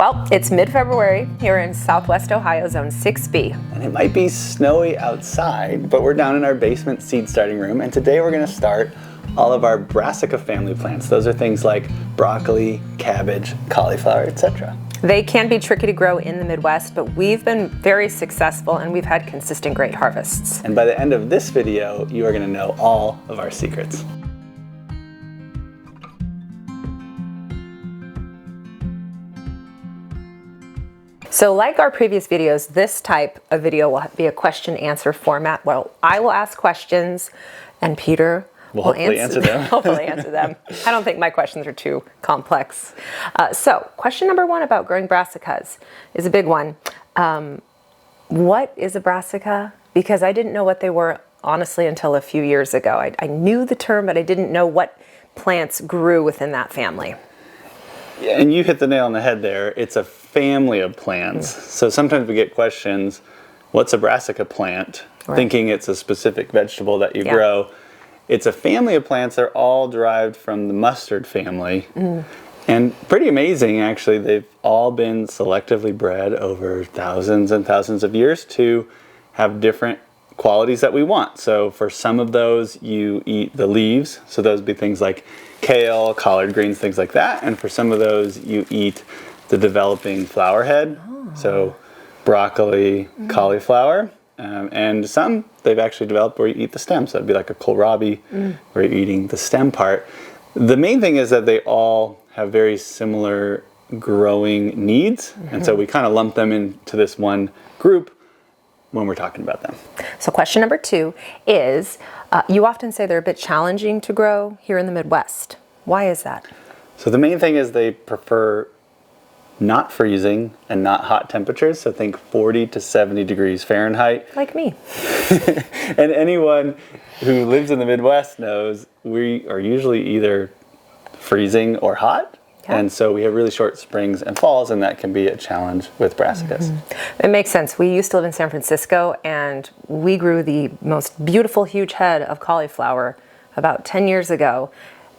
Well, it's mid-February here in Southwest Ohio, Zone 6B. And it might be snowy outside, but we're down in our basement seed starting room, and today we're going to start all of our brassica family plants. Those are things like broccoli, cabbage, cauliflower, etc. They can be tricky to grow in the Midwest, but we've been very successful and we've had consistent great harvests. And by the end of this video, you are going to know all of our secrets. So like our previous videos, this type of video will be a question-answer format. Well, I will ask questions and Peter will hopefully answer them. Hopefully answer them. I don't think my questions are too complex. So question number one about growing brassicas is a big one. What is a brassica? Because I didn't know what they were, honestly, until a few years ago. I knew the term, but I didn't know what plants grew within that family. Yeah, and you hit the nail on the head there. It's a family of plants. So sometimes we get questions, what's a brassica plant? Right. Thinking it's a specific vegetable that you grow. It's a family of plants. They're all derived from the mustard family. And pretty amazing, actually. They've all been selectively bred over thousands and thousands of years to have different qualities that we want. So for some of those, you eat the leaves. So those would be things like kale, collard greens, things like that. And for some of those, you eat the developing flower head. So broccoli, cauliflower. And some they've actually developed where you eat the stem. So that'd be like a kohlrabi where you're eating the stem part. The main thing is that they all have very similar growing needs. And so we kind of lump them into this one group when we're talking about them. So question number two is, you often say they're a bit challenging to grow here in the Midwest. Why is that? So the main thing is they prefer not freezing and not hot temperatures. So think 40 to 70 degrees Fahrenheit. Like me. And anyone who lives in the Midwest knows we are usually either freezing or hot. Yeah. And so we have really short springs and falls, and that can be a challenge with brassicas. It makes sense. We used to live in San Francisco, and we grew the most beautiful, huge head of cauliflower about 10 years ago,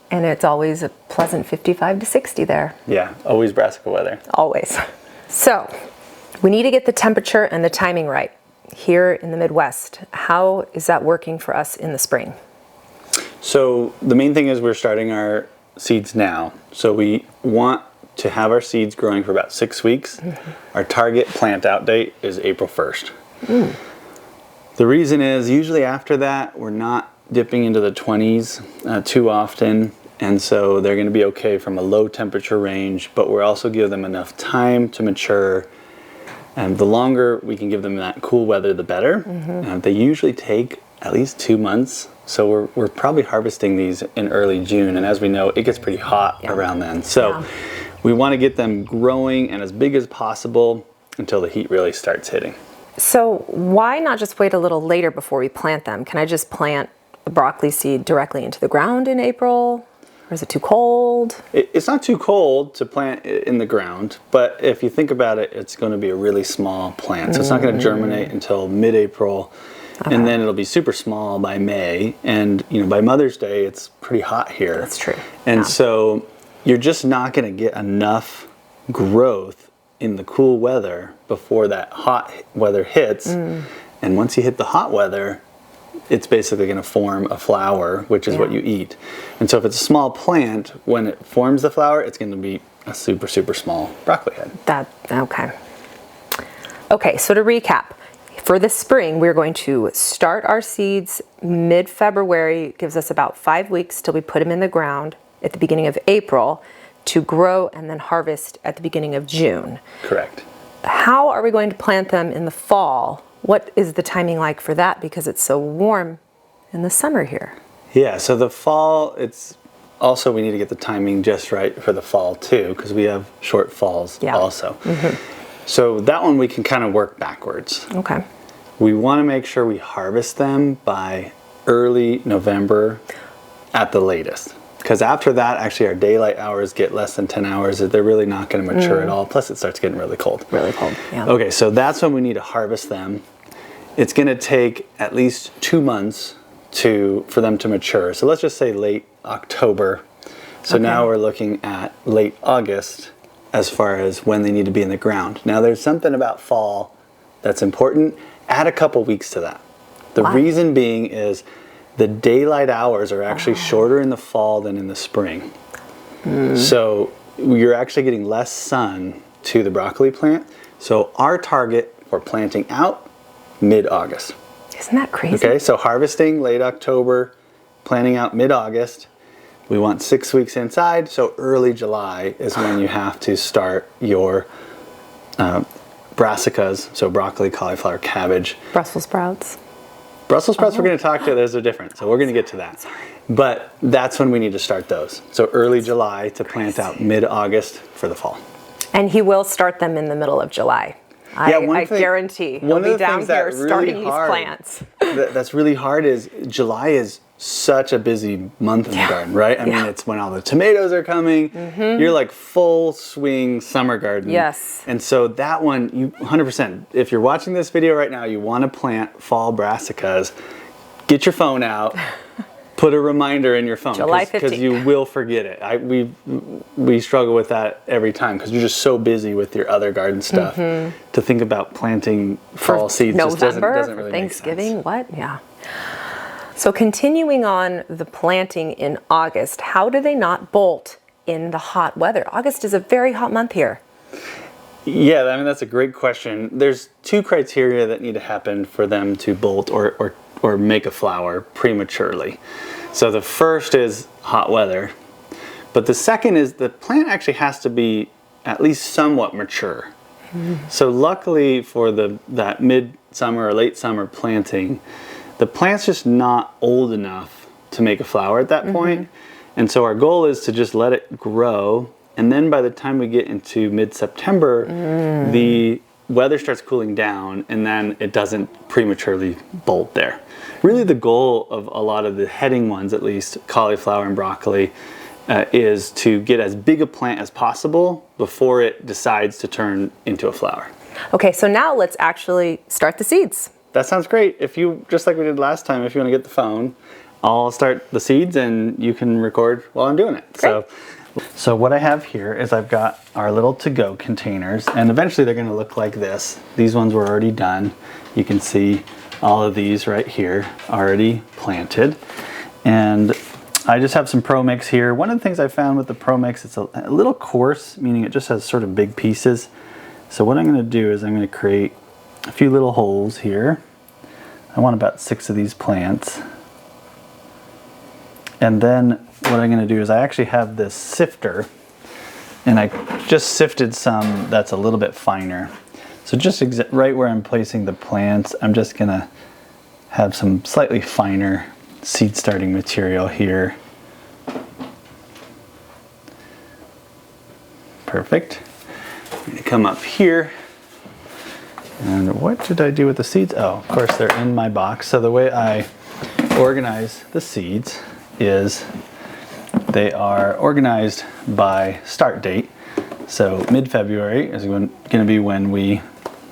and it's always a pleasant 55 to 60 there. Yeah, always brassica weather. Always. So we need to get the temperature and the timing right here in the Midwest. How is that working for us in the spring? So the main thing is we're starting our seeds now. So we want to have our seeds growing for about 6 weeks. Our target plant out date is April 1st. The reason is usually after that we're not dipping into the 20s too often, and so they're going to be okay from a low temperature range, but we're also give them enough time to mature, and the longer we can give them that cool weather the better. They usually take at least 2 months. So we're probably harvesting these in early June, and as we know, it gets pretty hot around then. So we want to get them growing and as big as possible until the heat really starts hitting. So why not just wait a little later before we plant them? Can I just plant a broccoli seed directly into the ground in April? Or is it too cold? It's not too cold to plant in the ground, but if you think about it, it's going to be a really small plant. So it's not going to germinate until mid-April. And then it'll be super small by May, and by Mother's Day it's pretty hot here. That's true. And so you're just not going to get enough growth in the cool weather before that hot weather hits. And once you hit the hot weather, it's basically going to form a flower, which is what you eat. And so if it's a small plant, when it forms the flower, it's going to be a super, super small broccoli head. Okay, so to recap. For the spring, we're going to start our seeds mid-February. It gives us about 5 weeks till we put them in the ground at the beginning of April to grow and then harvest at the beginning of June. Correct. How are we going to plant them in the fall? What is the timing like for that, because it's so warm in the summer here? Yeah, so the fall, it's also we need to get the timing just right for the fall too, because we have short falls also. So that one we can kind of work backwards. Okay. We want to make sure we harvest them by early November at the latest. Because after that, actually our daylight hours get less than 10 hours. They're really not going to mature at all. Plus it starts getting really cold. Really cold, yeah. Okay, so that's when we need to harvest them. It's going to take at least 2 months for them to mature. So let's just say late October. So now we're looking at late August as far as when they need to be in the ground. Now there's something about fall that's important. Add a couple weeks to that. The Why? reason being is the daylight hours are actually shorter in the fall than in the spring. So you're actually getting less sun to the broccoli plant. So our target for planting out, mid-August. Isn't that crazy? Okay, so harvesting late October, planting out mid-August. We want 6 weeks inside, so early July is when you have to start your brassicas, so broccoli, cauliflower, cabbage. Brussels sprouts. Brussels sprouts we're going to talk to, those are different, so we're going to get to that. But that's when we need to start those. So early July to plant out mid-August for the fall. And he will start them in the middle of July. I guarantee he'll be down here starting these plants. That's really hard is July is such a busy month in the garden, right? I mean, it's when all the tomatoes are coming. You're like full swing summer garden. Yes. And so that one, you 100%, if you're watching this video right now, you want to plant fall brassicas, get your phone out, put a reminder in your phone. July 15th. Because you will forget it. We struggle with that every time because you're just so busy with your other garden stuff. To think about planting fall seeds just doesn't really Thanksgiving, make sense. what? Yeah. So continuing on the planting in August, how do they not bolt in the hot weather? August is a very hot month here. Yeah, I mean, that's a great question. There's two criteria that need to happen for them to bolt or make a flower prematurely. So the first is hot weather, but the second is the plant actually has to be at least somewhat mature. So luckily for that mid-summer or late summer planting, the plant's just not old enough to make a flower at that point. And so our goal is to just let it grow. And then by the time we get into mid-September, the weather starts cooling down and then it doesn't prematurely bolt there. Really the goal of a lot of the heading ones, at least cauliflower and broccoli, is to get as big a plant as possible before it decides to turn into a flower. Okay, so now let's actually start the seeds. That sounds great. If you, just like we did last time, if you want to get the phone, I'll start the seeds and you can record while I'm doing it. Great. So what I have here is I've got our little to-go containers, and eventually they're going to look like this. These ones were already done. You can see all of these right here already planted. And I just have some Pro Mix here. One of the things I found with the Pro Mix, it's a little coarse, meaning it just has sort of big pieces. So what I'm going to do is I'm going to create a few little holes here. I want about 6 of these plants. And then what I'm going to do is I actually have this sifter, and I just sifted some that's a little bit finer. So just right where I'm placing the plants, I'm just going to have some slightly finer seed starting material here. Perfect. I'm going to come up here. And what did I do with the seeds? Oh, of course they're in my box. So the way I organize the seeds is they are organized by start date. So mid-February is going to be when we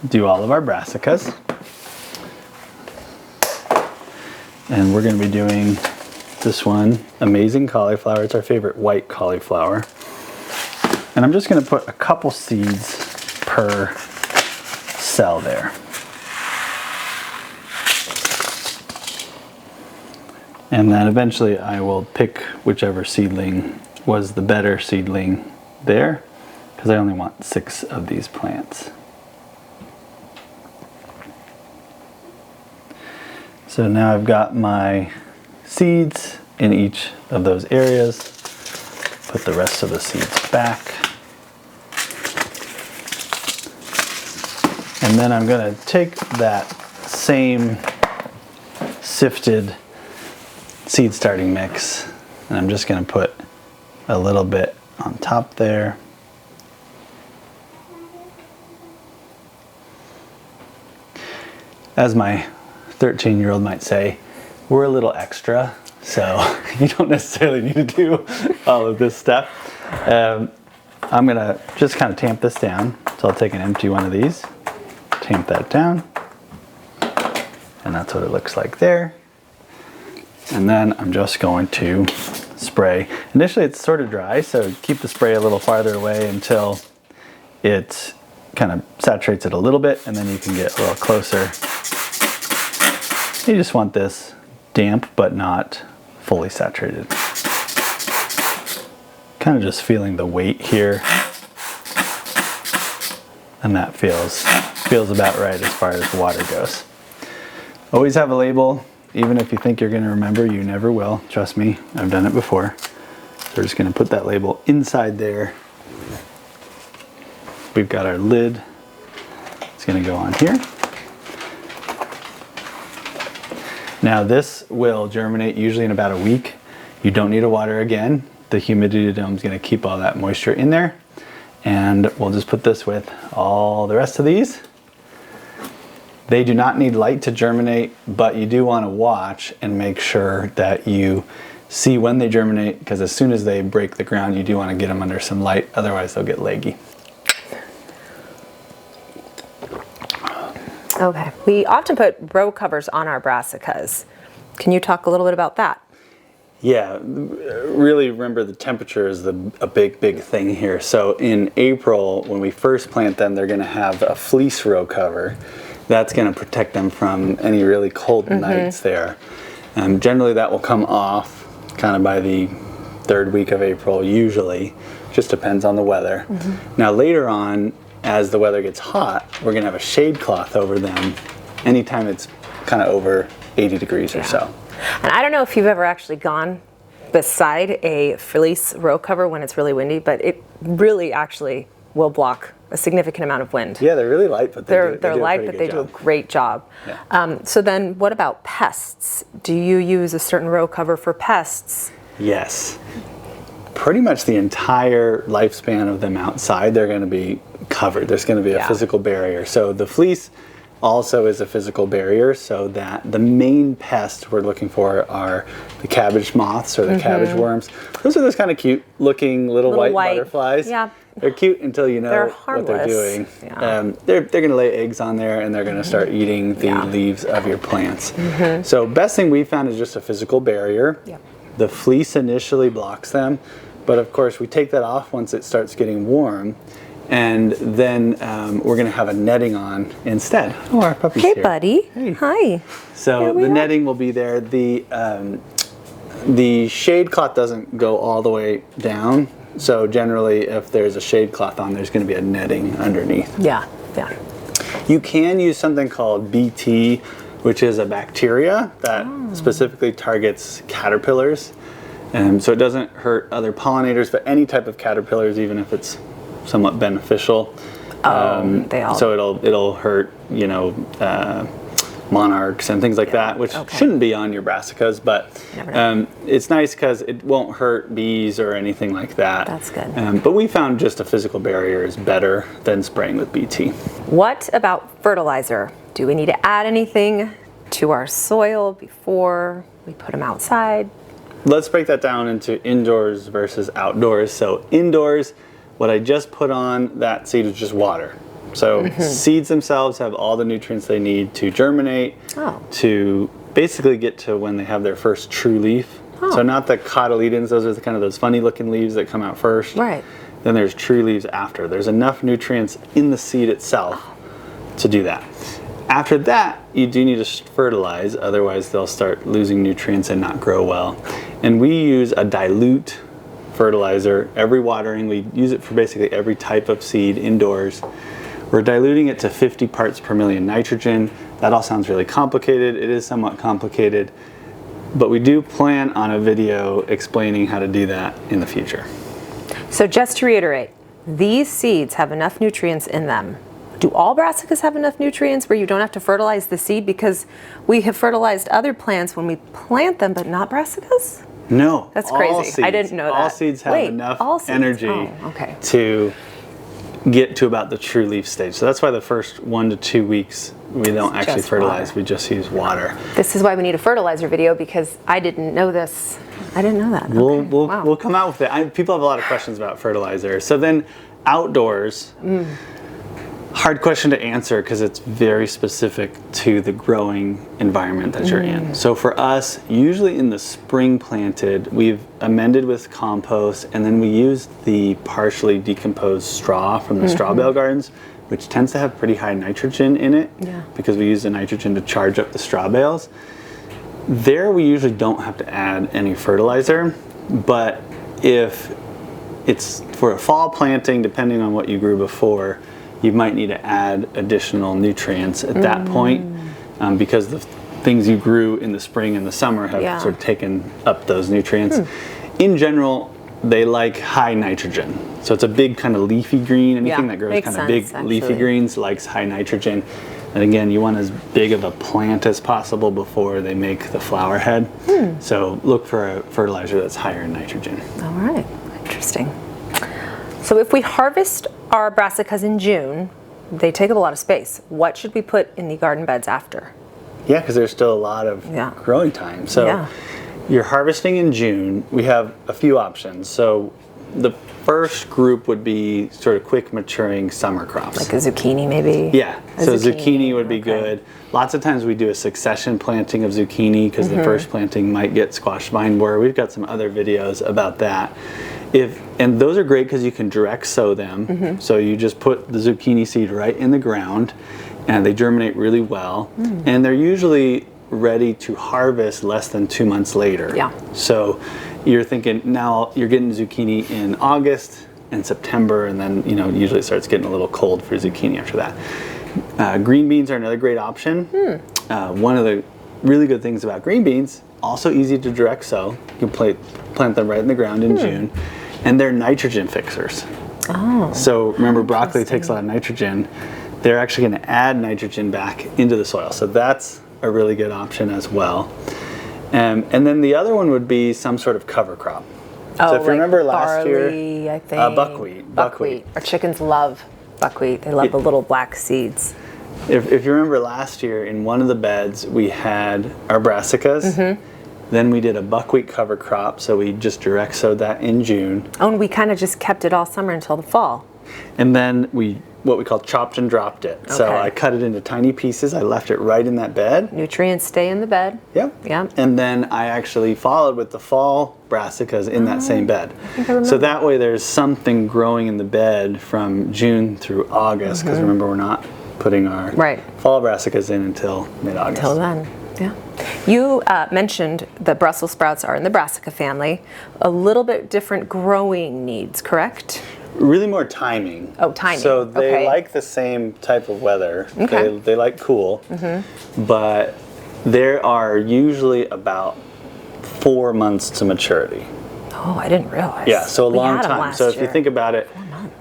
do all of our brassicas. And we're going to be doing this one, Amazing Cauliflower. It's our favorite white cauliflower. And I'm just going to put a couple seeds per cell there. And then eventually I will pick whichever seedling was the better seedling there, because I only want 6 of these plants. So now I've got my seeds in each of those areas. Put the rest of the seeds back. And then I'm going to take that same sifted seed starting mix, and I'm just going to put a little bit on top there. As my 13-year-old might say, we're a little extra, so you don't necessarily need to do all of this stuff. I'm going to just kind of tamp this down. So I'll take an empty one of these, tamp that down, and that's what it looks like there. And then I'm just going to spray. Initially it's sort of dry, so keep the spray a little farther away until it kind of saturates it a little bit, and then you can get a little closer. You just want this damp but not fully saturated. Kind of just feeling the weight here, and that feels about right as far as water goes. Always have a label. Even if you think you're going to remember, you never will. Trust me, I've done it before. So we're just going to put that label inside there. We've got our lid. It's going to go on here. Now this will germinate usually in about a week. You don't need to water again. The humidity dome is going to keep all that moisture in there. And we'll just put this with all the rest of these. They do not need light to germinate, but you do want to watch and make sure that you see when they germinate, because as soon as they break the ground, you do want to get them under some light, otherwise they'll get leggy. Okay, we often put row covers on our brassicas. Can you talk a little bit about that? Yeah, really remember the temperature is a big thing here. So in April, when we first plant them, they're going to have a fleece row cover. That's going to protect them from any really cold nights there. Generally that will come off kind of by the 3rd week of April usually. Just depends on the weather. Now later on, as the weather gets hot, we're going to have a shade cloth over them anytime it's kind of over 80 degrees or so. And I don't know if you've ever actually gone beside a fleece row cover when it's really windy, but it really actually will block a significant amount of wind. Yeah, they're really light, but they're light, but they do a great job. Yeah. So then what about pests? Do you use a certain row cover for pests? Yes. Pretty much the entire lifespan of them outside, they're going to be covered. There's going to be a physical barrier. So the fleece also is a physical barrier, so that the main pests we're looking for are the cabbage moths or the cabbage worms. Those are those kind of cute looking little white butterflies. Yeah. They're cute until you know what they're doing. Yeah. They're going to lay eggs on there, and they're going to start eating the leaves of your plants. So best thing we found is just a physical barrier. The fleece initially blocks them, but of course we take that off once it starts getting warm, and then we're going to have a netting on instead. Oh, our puppy's here. Hey, buddy. Hey. Hi. So the netting will be there. The shade cloth doesn't go all the way down. So generally, if there's a shade cloth on, there's going to be a netting underneath. Yeah, yeah. You can use something called BT, which is a bacteria that specifically targets caterpillars. So it doesn't hurt other pollinators, but any type of caterpillars, even if it's somewhat beneficial. So it'll hurt, monarchs and things like that, which shouldn't be on your brassicas, but it's nice because it won't hurt bees or anything like that. That's good. But we found just a physical barrier is better than spraying with BT. What about fertilizer? Do we need to add anything to our soil before we put them outside? Let's break that down into indoors versus outdoors. So indoors, what I just put on that seed is just water. So seeds themselves have all the nutrients they need to germinate, to basically get to when they have their first true leaf. So not the cotyledons, those are kind of those funny looking leaves that come out first. Right. Then there's true leaves after. There's enough nutrients in the seed itself to do that. After that, you do need to fertilize, otherwise they'll start losing nutrients and not grow well. And we use a dilute fertilizer every watering. We use it for basically every type of seed indoors. We're diluting it to 50 parts per million nitrogen. That all sounds really complicated. It is somewhat complicated, but we do plan on a video explaining how to do that in the future. So just to reiterate, these seeds have enough nutrients in them. Do all brassicas have enough nutrients where you don't have to fertilize the seed? Because we have fertilized other plants when we plant them, but not brassicas? No. That's crazy. I didn't know that. All seeds have enough energy to get to about the true leaf stage. So that's why the first 1 to 2 weeks we don't actually fertilize. Water. We just use water. This is why we need a fertilizer video, because I didn't know this. I didn't know that. We'll come out with it. People have a lot of questions about fertilizer. So then outdoors, Hard question to answer because it's very specific to the growing environment that you're in. So for us, usually in the spring planted, we've amended with compost, and then we use the partially decomposed straw from the straw bale gardens, which tends to have pretty high nitrogen in it because we use the nitrogen to charge up the straw bales. There we usually don't have to add any fertilizer, but if it's for a fall planting, depending on what you grew before, you might need to add additional nutrients at that point because the things you grew in the spring and the summer have sort of taken up those nutrients. In general, they like high nitrogen. So it's a big kind of leafy green. Anything that grows kind of big leafy greens likes high nitrogen. And again, you want as big of a plant as possible before they make the flower head. So look for a fertilizer that's higher in nitrogen. All right, interesting. So if we harvest our brassicas in June, they take up a lot of space. What should we put in the garden beds after? Yeah, because there's still a lot of growing time. So you're harvesting in June. We have a few options. So the first group would be sort of quick maturing summer crops. Like a zucchini maybe? Yeah, so zucchini would be good. Lots of times we do a succession planting of zucchini because the first planting might get squash vine borer. We've got some other videos about that. And those are great because you can direct sow them. So you just put the zucchini seed right in the ground and they germinate really well. And they're usually ready to harvest less than 2 months later. So you're thinking now you're getting zucchini in August and September, and then usually it starts getting a little cold for zucchini after that. Green beans are another great option. One of the really good things about green beans, also easy to direct sow. You can plant them right in the ground in June, and they're nitrogen fixers. So remember, broccoli takes a lot of nitrogen. They're actually going to add nitrogen back into the soil. So that's a really good option as well. And then the other one would be some sort of cover crop. So if you remember last barley, year, I think. Buckwheat. Our chickens love buckwheat. They love the little black seeds. If you remember last year, in one of the beds, we had our brassicas. Then we did a buckwheat cover crop, so we just direct sowed that in June. Oh, and we kind of just kept it all summer until the fall. And then what we call chopped and dropped it. So I cut it into tiny pieces. I left it right in that bed. Nutrients stay in the bed. Yeah. And then I actually followed with the fall brassicas in that same bed. So that way there's something growing in the bed from June through August, because remember, we're not putting our fall brassicas in until mid-August. Until then. Yeah. You mentioned the Brussels sprouts are in the brassica family. A little bit different growing needs, correct? Really more timing. Oh, timing. So they like the same type of weather. They like cool, but there are usually about 4 months to maturity. Oh, I didn't realize. Yeah, so a long time. So if you think about it,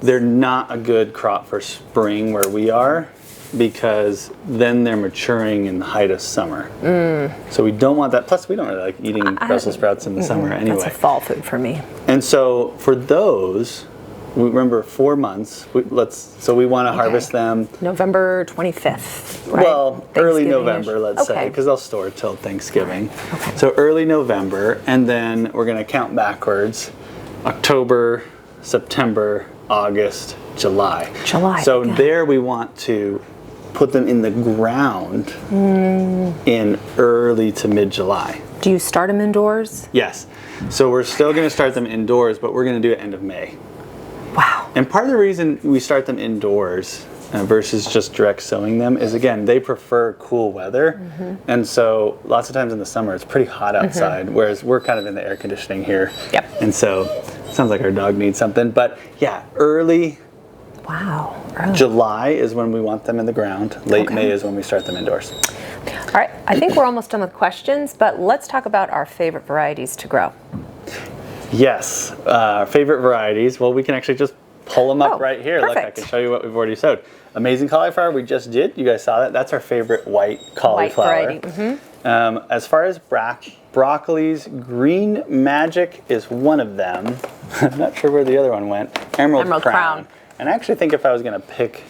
they're not a good crop for spring where we are, because then they're maturing in the height of summer. So we don't want that. Plus, we don't really like eating Brussels sprouts in the summer anyway. That's a fall food for me. And so for those, we remember 4 months. So we want to harvest them November 25th, right? Well, early November, let's say, because they'll store till Thanksgiving. So early November, and then we're going to count backwards: October, September, August, July. So there we want to put them in the ground in early to mid-July. Do you start them indoors? Yes. So we're still going to start them indoors, but we're going to do it end of May. Wow. And part of the reason we start them indoors versus just direct sowing them is, again, they prefer cool weather. And so lots of times in the summer it's pretty hot outside, whereas we're kind of in the air conditioning here. And so it sounds like our dog needs something. But yeah, early July is when we want them in the ground. Late May is when we start them indoors. All right, I think we're almost done with questions, but let's talk about our favorite varieties to grow. Yes, favorite varieties. Well, we can actually just pull them up right here. Perfect. Look, I can show you what we've already sowed. Amazing cauliflower we just did. You guys saw that. That's our favorite white cauliflower. White variety. As far as broccolis, Green Magic is one of them. I'm not sure where the other one went. Emerald Crown. And I actually think if I was going to pick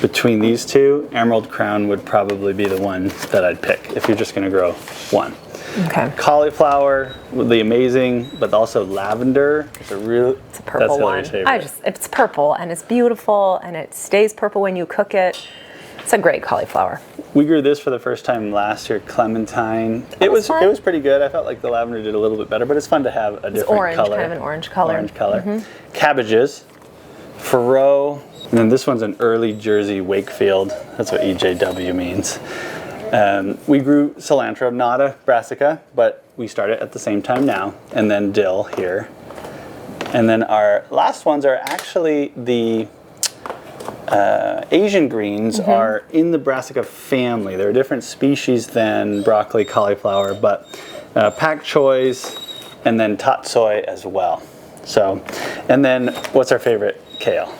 between these two, Emerald Crown would probably be the one that I'd pick if you're just going to grow one. Okay. Cauliflower, the amazing, but also lavender. It's a Purple that's one. Hillary's favorite. It's purple and it's beautiful and it stays purple when you cook it. It's a great cauliflower. We grew this for the first time last year, clementine. It was pretty good. I felt like the lavender did a little bit better, but it's fun to have a different orange, color. kind of an orange color. Orange color. Cabbages, furrow, and then this one's an early Jersey Wakefield. That's what EJW means. We grew cilantro, not a brassica, but we started at the same time now, and then dill here. And then our last ones are actually the Asian greens are in the brassica family. They're a different species than broccoli, cauliflower, but pak choys and then tatsoi as well. So, and then what's our favorite? Kale.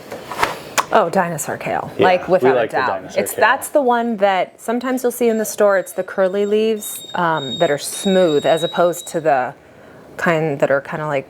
Oh, dinosaur kale, Yeah, like without like a doubt. the dinosaur kale. That's the one that sometimes you'll see in the store. It's the curly leaves that are smooth, as opposed to the kind that are kind of like.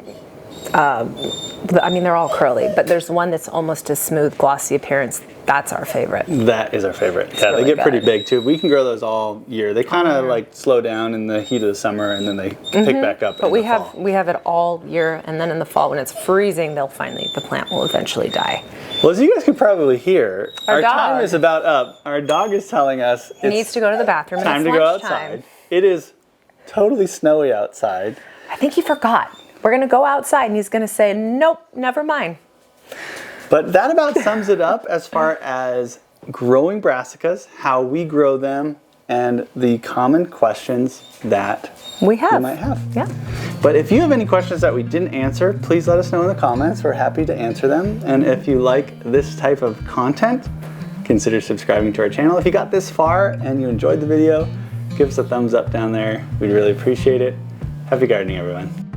I mean, they're all curly, but there's one that's almost a smooth, glossy appearance. That's our favorite. That is our favorite. Yeah, really they get pretty good. big too. We can grow those all year. They kind of like slow down in the heat of the summer, and then they pick back up. But in we the have fall. we have it all year, and then in the fall when it's freezing, the plant will eventually die. Well, as you guys can probably hear, Our our time dog. is about up. Our dog is telling us He needs to go to the bathroom. time and to it's go lunchtime. outside. It is totally snowy outside. I think he forgot. We're gonna go outside, and he's gonna say, "Nope, never mind." But that about sums it up as far as growing brassicas, how we grow them, and the common questions that We have. you might have. Yeah. But if you have any questions that we didn't answer, please let us know in the comments. We're happy to answer them. And if you like this type of content, consider subscribing to our channel. If you got this far and you enjoyed the video, give us a thumbs up down there. We'd really appreciate it. Happy gardening, everyone.